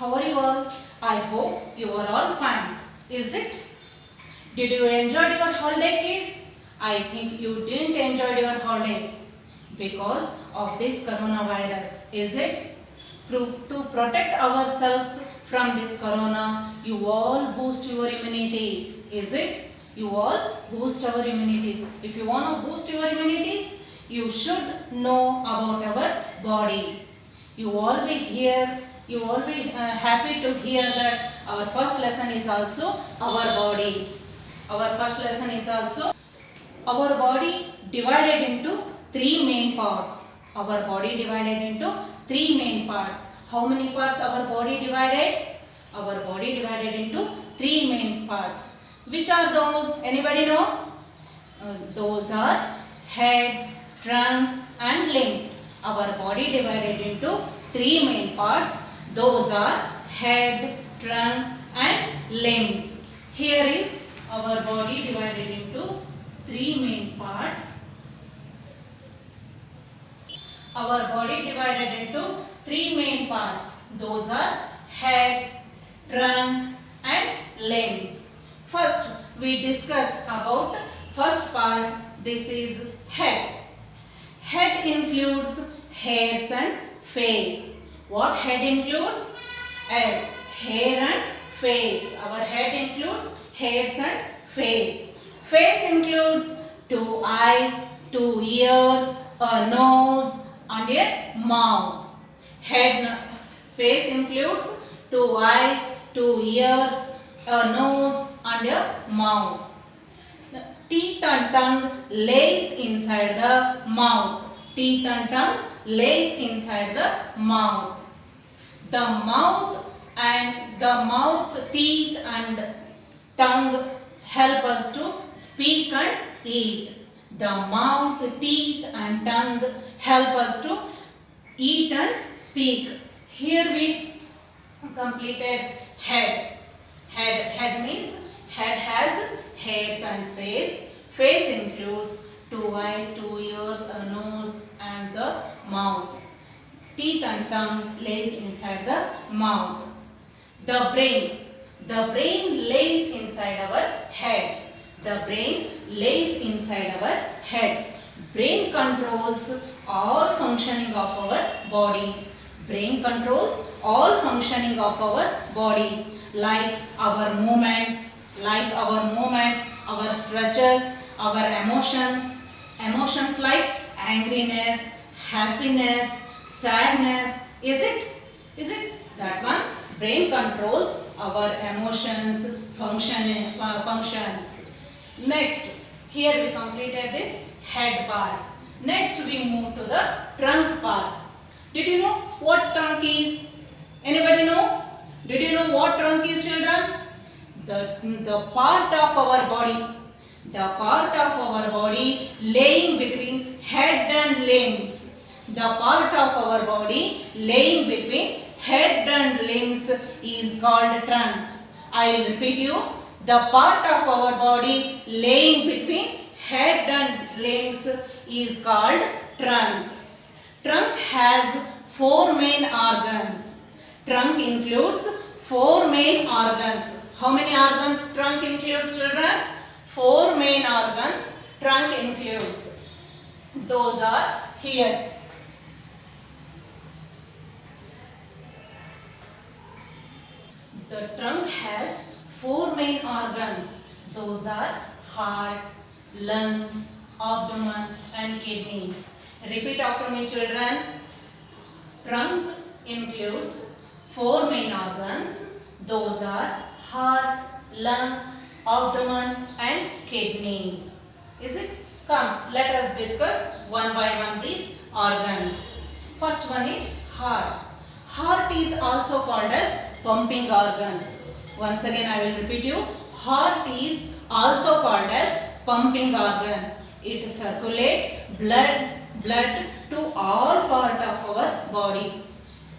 How are you all? I hope you are all fine. Is it? Did you enjoy your holiday, kids? I think you didn't enjoy your holidays because of this coronavirus. Is it? To protect ourselves from this corona, you all boost your immunities. Is it? You all boost our immunities. If you want to boost your immunities, you should know about our body. You all be here. You all be happy to hear that our first lesson is also our body. Our first lesson is also our body divided into three main parts. Our body divided into three main parts. How many parts our body divided? Our body divided into three main parts. Which are those? Anybody know? Those are head, trunk and limbs. Our body divided into three main parts. Those are head, trunk and limbs. Here is our body divided into three main parts. Our body divided into three main parts. Those are head, trunk and limbs. First, we discuss about first part. This is head. Head includes hairs and face. What head includes? As hair and face. Our head includes hairs and face. Face includes two eyes, two ears, a nose and a mouth. Face includes two eyes, two ears, a nose and a mouth. Teeth and tongue lays inside the mouth. Teeth and tongue lays inside the mouth. The mouth, teeth and tongue help us to speak and eat. The mouth, teeth and tongue help us to eat and speak. Here we completed head. Head means head has hairs and face. Face includes two eyes, two ears, a nose and the mouth. Teeth and tongue lays inside the mouth. The brain lays inside our head. The brain lays inside our head. Brain controls all functioning of our body. Brain controls all functioning of our body, like our movements, our stretches, our emotions. Emotions like angriness, happiness, sadness. Is it that one? Brain controls our emotions, functions. Next, here we completed this head part. Next we move to the trunk part. Did you know what trunk is? Anybody know? Did you know what trunk is, children? The part of our body. The part of our body laying between head and limbs. The part of our body laying between head and limbs is called trunk. I will repeat you. The part of our body laying between head and limbs is called trunk. Trunk has four main organs. Trunk includes four main organs. How many organs trunk includes, children? Four main organs trunk includes. Those are here. The trunk has four main organs. Those are heart, lungs, abdomen and kidney. Repeat after me, children. Trunk includes four main organs. Those are heart, lungs, abdomen and kidneys. Is it? Come, let us discuss one by one these organs. First one is heart. Heart is also called as pumping organ. Once again I will repeat you. Heart is also called as pumping organ. It circulates blood to all part of our body.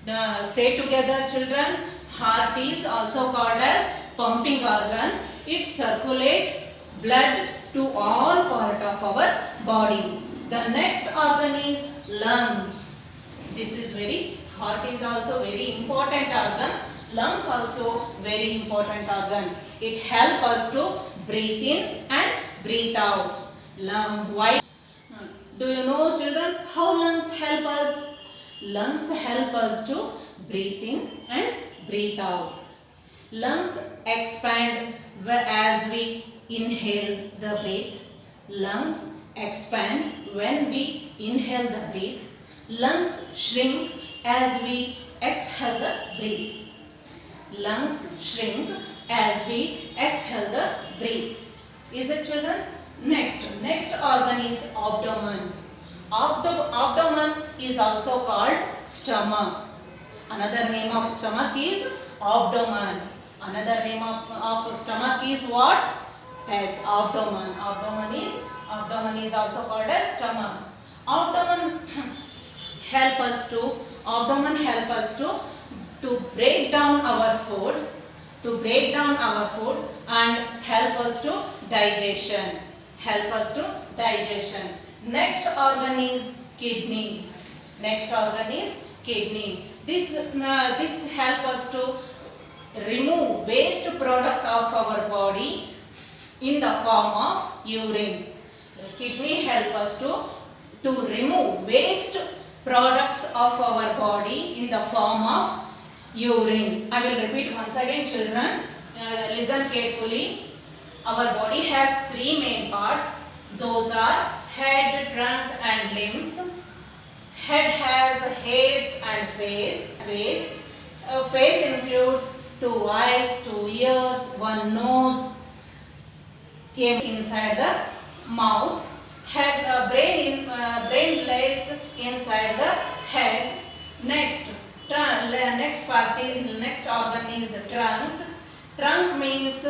Now, say together, children. Heart is also called as pumping organ. It circulates blood to all part of our body. The next organ is lungs. This is heart is also very important organ. Lungs also very important organ. It helps us to breathe in and breathe out. Why? Do you know, children, how lungs help us? Lungs help us to breathe in and breathe out. Lungs expand as we inhale the breath. Lungs expand when we inhale the breath. Lungs shrink as we exhale the breath. Lungs shrink as we exhale the breath. Is it, children? Next organ is abdomen. Abdomen is also called stomach. Another name of stomach is abdomen. Another name of stomach is what? Yes, abdomen. Abdomen is also called as stomach. Abdomen help us to break down our food, and help us to digestion. Next organ is kidney. This help us to remove waste product of our body in the form of urine. Kidney help us to remove waste products of our body in the form of urine. I will repeat once again, children. Listen carefully. Our body has three main parts. Those are head, trunk and limbs. Head has hairs and face. Face includes two eyes, two ears, one nose, inside the mouth. Brain lays inside the head. Next organ is trunk. Trunk means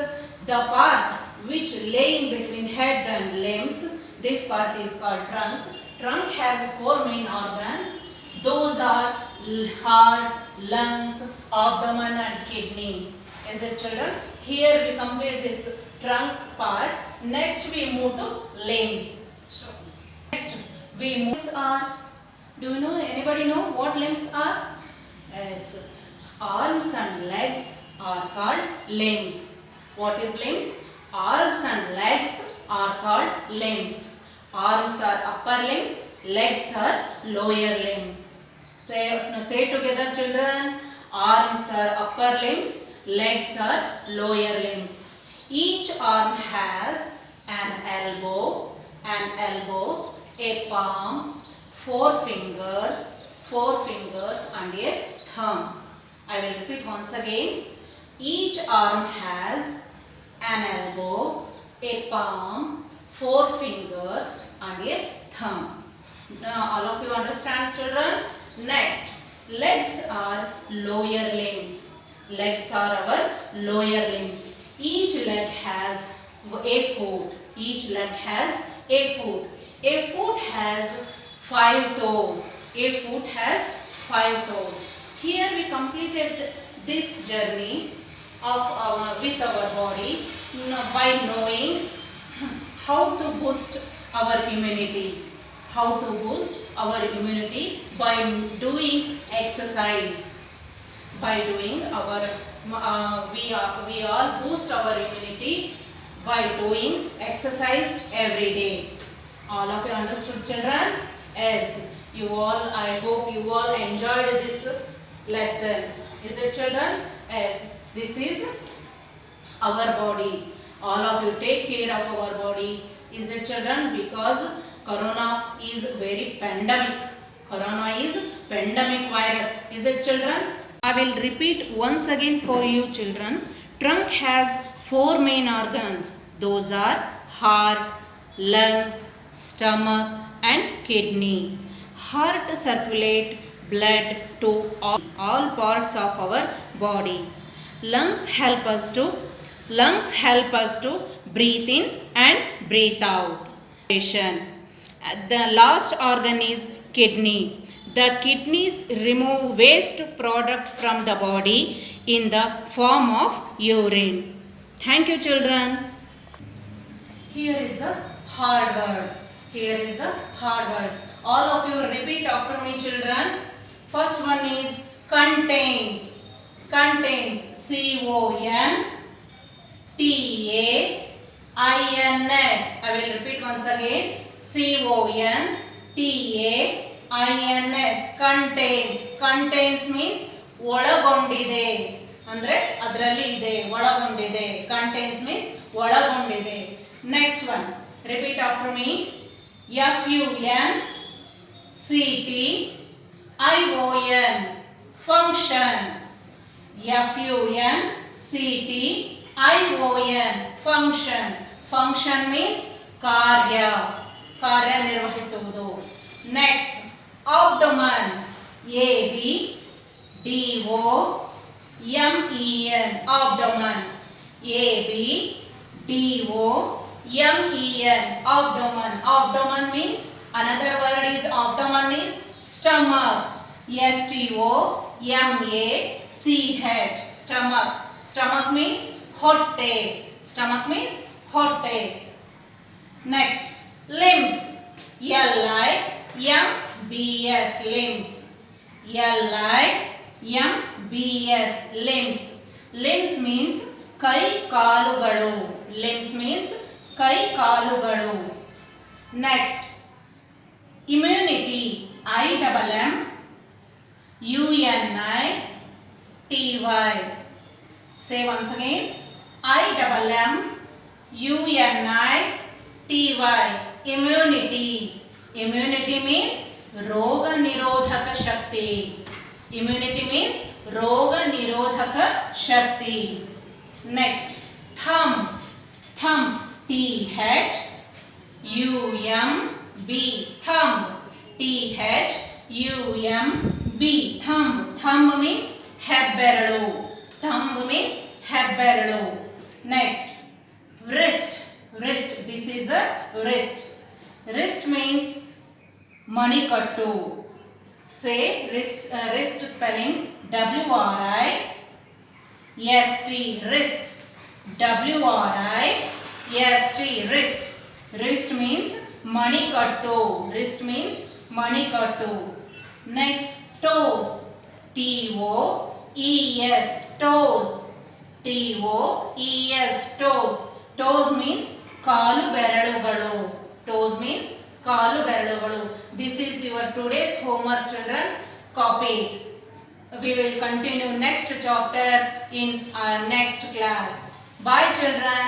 the part which lay in between head and limbs. This part is called trunk. Trunk has four main organs. Those are heart, lungs, abdomen and kidney. Is it, children? Here we complete this trunk part. Next we move to limbs. Do you know, anybody know what limbs are? Yes, arms and legs are called limbs. What is limbs? Arms and legs are called limbs. Arms are upper limbs, legs are lower limbs. Say together, children. Arms are upper limbs, legs are lower limbs. Each arm has an elbow, a palm, four fingers and a thumb. I will repeat once again. Each arm has an elbow, a palm, four fingers and a thumb. Now all of you understand, children? Next, legs are lower limbs. Legs are our lower limbs. Each leg has a foot. A foot has 5 toes. Here we completed this journey with our body by knowing how to boost our immunity. By doing exercise. We all boost our immunity by doing exercise every day. All of you understood, children? Yes. I hope you all enjoyed this lesson. Is it, children? Yes. This is our body. All of you take care of our body. Is it, children? Because Corona is very pandemic. Corona is pandemic virus. Is it, children? I will repeat once again for you, children. Trunk has 4 main organs. Those are heart, lungs, stomach and kidney. Heart circulate blood to all parts of our body. Lungs help us to breathe in and breathe out. The last organ is kidney. The kidneys remove waste product from the body in the form of urine. Thank you, children. Here is the hard words. All of you repeat after me, children. First one is contains. contains, CONTAINS. I will repeat once again, CONTAINS. Contains means ಒಳಗೊಂಡಿದೆ, ಅಂದ್ರೆ ಅದರಲ್ಲಿ ಇದೆ, ಒಳಗೊಂಡಿದೆ. Contains means ಒಳಗೊಂಡಿದೆ. Next one, repeat after me. FUNCTION, function. FUNCTION, function. Function means ಕಾರ್ಯನಿರ್ವಹಿಸುವುದು. Next, abdomen. ABDOMEN, abdomen. ABDOMEN, abdomen. Abdomen means, another word is abdomen is stomach. STOMACH, stomach. Stomach means ಹೊಟ್ಟೆ. Stomach means ಹೊಟ್ಟೆ. Next, limbs. LIMBS, limbs. LIMBS, limbs. Limbs means ಕೈ ಕಾಲುಗಳು. Limbs means ಕೈ ಕಾಲುಗಳು. Next, immunity. IMMUNITY. Say once again, IMMUNITY, immunity. Immunity means ರೋಗ ನಿರೋಧಕ ಶಕ್ತಿ. Immunity means ರೋಗ ನಿರೋಧಕ ಶಕ್ತಿ. Next, thumb. Thumb, THUMB, thumb. THUMB, thumb. Thumb means ಹೆಬ್ಬೆರಳು. Thumb means ಹೆಬ್ಬೆರಳು. Next, wrist. Wrist, this is the wrist. Wrist means ಮಣಿಕಟ್ಟು. Say wrist spelling WRIST, wrist. WRIST, wrist. Wrist means ಮಣಿಕಟ್ಟು. Wrist means ಮಣಿಕಟ್ಟು. Next, toes. TOES, toes. TOES, toes. Toes means ಕಾಲು ಬೆರಳುಗಳು. Toes means ಕಾಲು ಬೆರಳುಗಳು. This is your today's homework, children. Copy. We will continue next chapter in our next class. Bye, children.